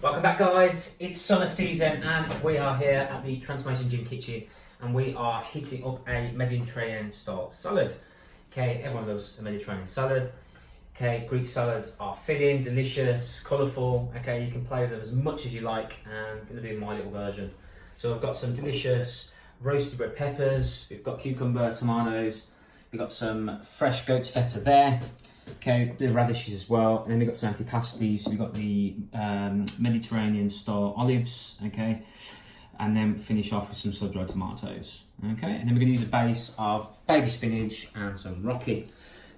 Welcome back, guys. It's summer season and we are here at the Transformation Gym kitchen and we are heating up a Mediterranean style salad. Okay, everyone loves a Mediterranean salad. Okay, Greek salads are filling, delicious, colourful. Okay, you can play with them as much as you like, and I'm going to do my little version. So I've got some delicious roasted red peppers, we've got cucumber, tomatoes, we've got some fresh goat's feta there. Okay, a bit of radishes as well, and then we've got some antipasties. We've got the Mediterranean style olives, okay, and then finish off with some sun-dried tomatoes, okay, and then we're going to use a base of baby spinach and some rocket.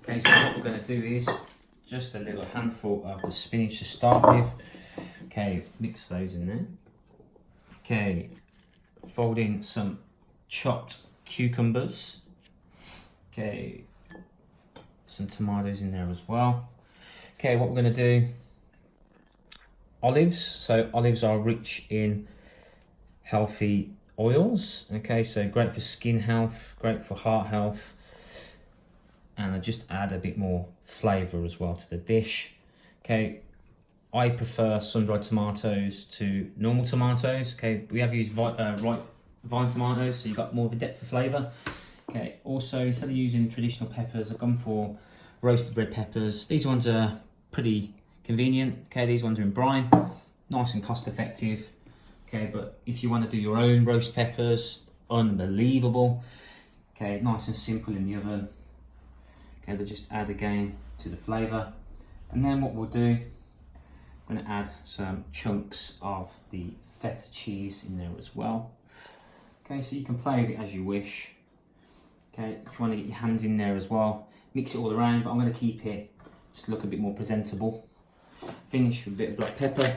Okay, so what we're going to do is just a little handful of the spinach to start with. Okay, mix those in there. Okay, fold in some chopped cucumbers. Okay, some tomatoes in there as well. Okay, what we're going to do, olives. So olives are rich in healthy oils. Okay, so great for skin health, great for heart health, and I just add a bit more flavour as well to the dish. Okay, I prefer sun-dried tomatoes to normal tomatoes. Okay, we have used vine tomatoes, so you've got more of a depth of flavour. Okay, also instead of using traditional peppers, I've gone for roasted red peppers. These ones are pretty convenient. Okay, these ones are in brine, nice and cost effective. Okay, but if you want to do your own roast peppers, unbelievable. Okay, nice and simple in the oven. Okay, they'll just add again to the flavour. And then what we'll do, I'm going to add some chunks of the feta cheese in there as well. Okay, so you can play with it as you wish. Okay, if you want to get your hands in there as well, mix it all around, but I'm going to keep it just look a bit more presentable. Finish with a bit of black pepper,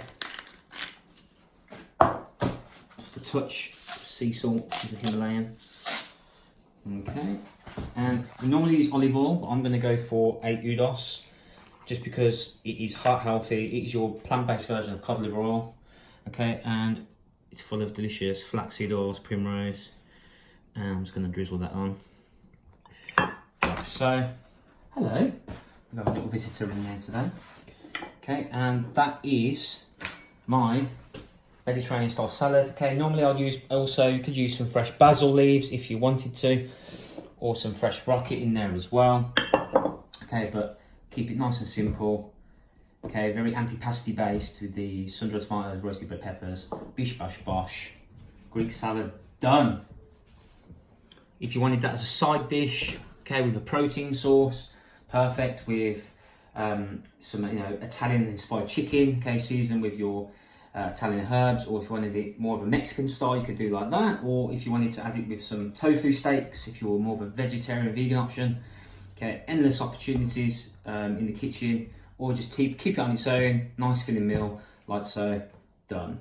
just a touch of sea salt, which is a Himalayan. Okay, and we normally use olive oil, but I'm going to go for 8 Udos, just because it is heart healthy. It is your plant-based version of cod liver oil. Okay, and it's full of delicious flaxseed oils, primrose. And I'm just going to drizzle that on. Like so. Hello. We've got a little visitor in there today. Okay, and that is my Mediterranean style salad. Okay, normally I'd use, also you could use some fresh basil leaves if you wanted to, or some fresh rocket in there as well. Okay, but keep it nice and simple. Okay, very antipasti based with the sun-dried tomatoes, roasted red peppers, bish bash bosh, Greek salad done. If you wanted that as a side dish, okay, with a protein sauce, perfect with some Italian-inspired chicken, okay, seasoned with your Italian herbs. Or if you wanted it more of a Mexican style, you could do like that. Or if you wanted to add it with some tofu steaks, if you're more of a vegetarian, vegan option, okay, endless opportunities in the kitchen. Or just keep it on its own, nice filling meal, like so, done.